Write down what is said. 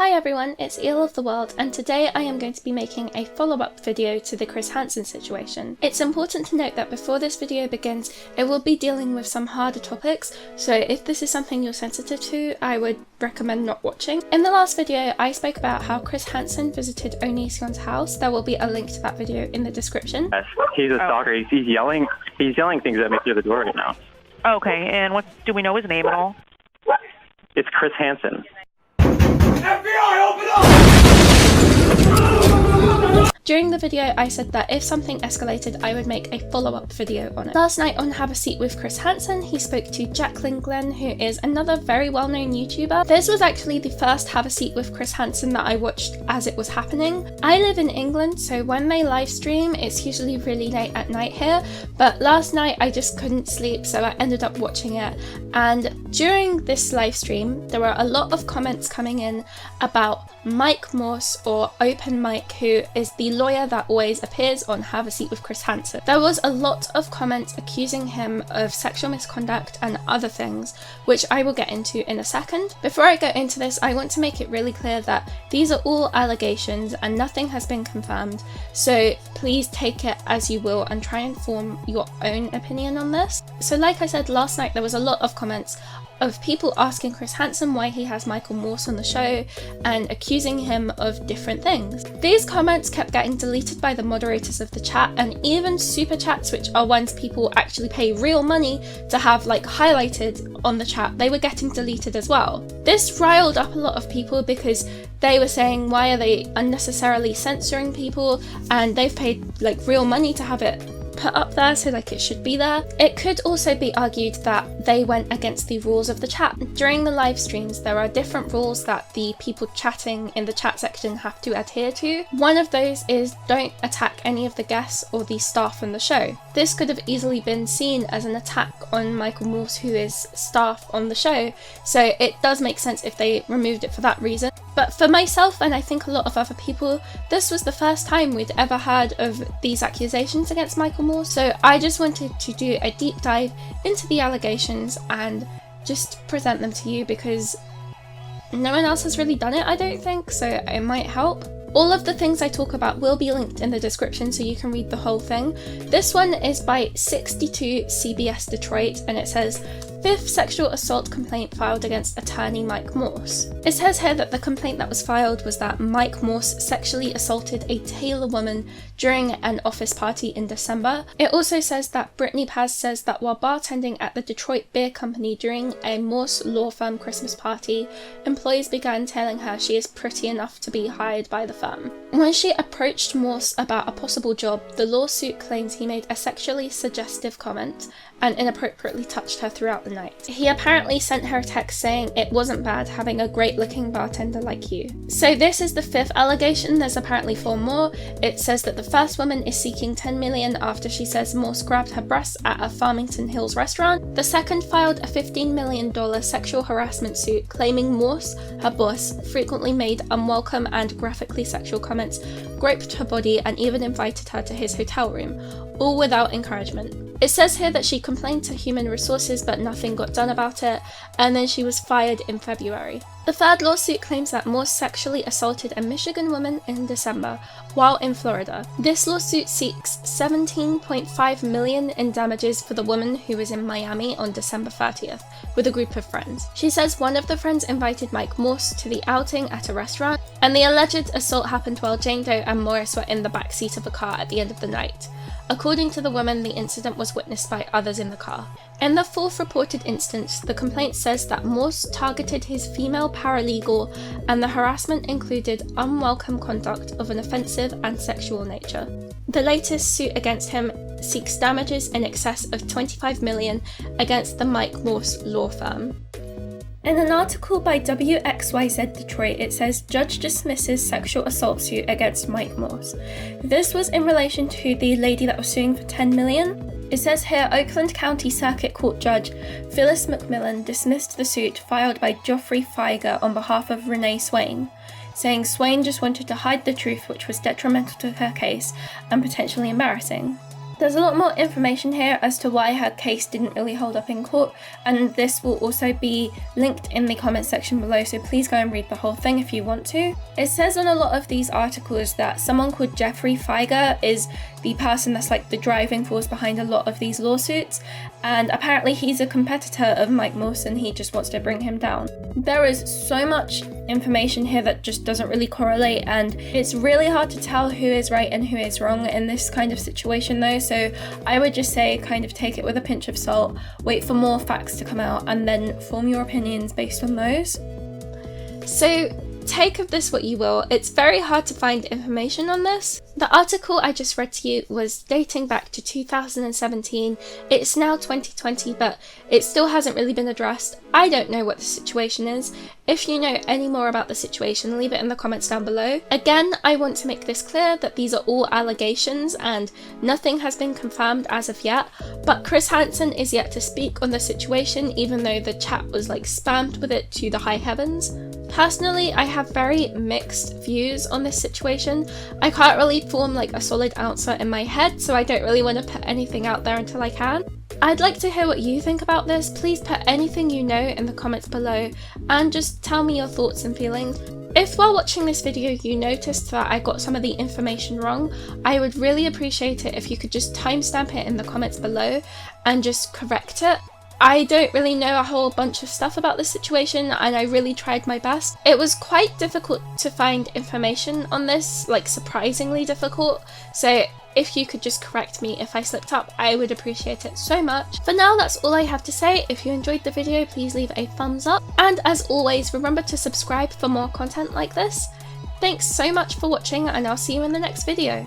Hi everyone, it's EELOFTHEWORLD, and today I am going to be making a follow-up video to the Chris Hansen situation. It's important to note that before this video begins, it will be dealing with some harder topics, so if this is something you're sensitive to, I would recommend not watching. In the last video, I spoke about how Chris Hansen visited Onision's house. There will be a link to that video in the description. Yes, he's a stalker. He's yelling things at me through the door right now. Okay, and do we know his name at all? It's Chris Hansen. FBI, open up! During the video, I said that if something escalated, I would make a follow-up video on it. Last night on Have a Seat with Chris Hansen, he spoke to Jacqueline Glenn, who is another very well-known YouTuber. This was actually the first Have a Seat with Chris Hansen that I watched as it was happening. I live in England, so when they live stream, it's usually really late at night here, but last night I just couldn't sleep, so I ended up watching it. And during this live stream, there were a lot of comments coming in about Mike Morse, or Open Mike, who is the lawyer that always appears on Have a Seat with Chris Hansen. There was a lot of comments accusing him of sexual misconduct and other things, which I will get into in a second. Before I go into this, I want to make it really clear that these are all allegations and nothing has been confirmed, so please take it as you will and try and form your own opinion on this. So like I said, last night there was a lot of comments of people asking Chris Hansen why he has Michael Morse on the show and accusing him of different things. These comments kept getting deleted by the moderators of the chat, and even super chats, which are ones people actually pay real money to have like highlighted on the chat, they were getting deleted as well. This riled up a lot of people because they were saying, why are they unnecessarily censoring people, and they've paid like real money to have it put up there, so like it should be there. It could also be argued that they went against the rules of the chat. During the live streams, there are different rules that the people chatting in the chat section have to adhere to. One of those is don't attack any of the guests or the staff on the show. This could have easily been seen as an attack on Michael Morse, who is staff on the show, so it does make sense if they removed it for that reason. But for myself, and I think a lot of other people, this was the first time we'd ever heard of these accusations against Michael Morse, so I just wanted to do a deep dive into the allegations and just present them to you because no one else has really done it, I don't think, so it might help. All of the things I talk about will be linked in the description so you can read the whole thing. This one is by 62 CBS Detroit, and it says, 5th sexual assault complaint filed against attorney Mike Morse. It says here that the complaint that was filed was that Mike Morse sexually assaulted a Taylor woman during an office party in December. It also says that Brittany Paz says that while bartending at the Detroit Beer Company during a Morse law firm Christmas party, employees began telling her she is pretty enough to be hired by the firm. When she approached Morse about a possible job, the lawsuit claims he made a sexually suggestive comment and inappropriately touched her throughout the night. He apparently sent her a text saying it wasn't bad having a great looking bartender like you. So this is the 5th allegation. There's apparently 4 more. It says that the first woman is seeking $10 million after she says Morse grabbed her breasts at a Farmington Hills restaurant. The second filed a $15 million sexual harassment suit claiming Morse, her boss, frequently made unwelcome and graphically sexual comments, groped her body and even invited her to his hotel room, all without encouragement. It says here that she complained to Human Resources but nothing got done about it, and then she was fired in February. The third lawsuit claims that Morse sexually assaulted a Michigan woman in December while in Florida. This lawsuit seeks $17.5 million in damages for the woman who was in Miami on December 30th with a group of friends. She says one of the friends invited Mike Morse to the outing at a restaurant, and the alleged assault happened while Jane Doe and Morris were in the back seat of a car at the end of the night. According to the woman, the incident was witnessed by others in the car. In the 4th reported instance, the complaint says that Morse targeted his female paralegal and the harassment included unwelcome conduct of an offensive and sexual nature. The latest suit against him seeks damages in excess of $25 million against the Mike Morse law firm. In an article by WXYZ Detroit, it says judge dismisses sexual assault suit against Mike Morse. This was in relation to the lady that was suing for $10 million. It says here Oakland County Circuit Court Judge Phyllis McMillan dismissed the suit filed by Geoffrey Feiger on behalf of Renee Swain, saying Swain just wanted to hide the truth, which was detrimental to her case and potentially embarrassing. There's a lot more information here as to why her case didn't really hold up in court, and this will also be linked in the comment section below, so please go and read the whole thing if you want to. It says on a lot of these articles that someone called Jeffrey Feiger is the person that's like the driving force behind a lot of these lawsuits, and apparently he's a competitor of Mike Morse and he just wants to bring him down. There is so much information here that just doesn't really correlate, and it's really hard to tell who is right and who is wrong in this kind of situation though, so I would just say kind of take it with a pinch of salt, wait for more facts to come out, and then form your opinions based on those. So take of this what you will, it's very hard to find information on this. The article I just read to you was dating back to 2017. It's now 2020, but it still hasn't really been addressed. I don't know what the situation is. If you know any more about the situation, leave it in the comments down below. Again, I want to make this clear that these are all allegations and nothing has been confirmed as of yet, but Chris Hansen is yet to speak on the situation, even though the chat was like spammed with it to the high heavens. Personally, I have very mixed views on this situation. I can't really form like a solid answer in my head, so I don't really want to put anything out there until I can. I'd like to hear what you think about this. Please put anything you know in the comments below and just tell me your thoughts and feelings. If while watching this video you noticed that I got some of the information wrong, I would really appreciate it if you could just timestamp it in the comments below and just correct it. I don't really know a whole bunch of stuff about this situation and I really tried my best. It was quite difficult to find information on this, like surprisingly difficult, so if you could just correct me if I slipped up, I would appreciate it so much. For now, that's all I have to say. If you enjoyed the video, please leave a thumbs up, and as always, remember to subscribe for more content like this. Thanks so much for watching and I'll see you in the next video.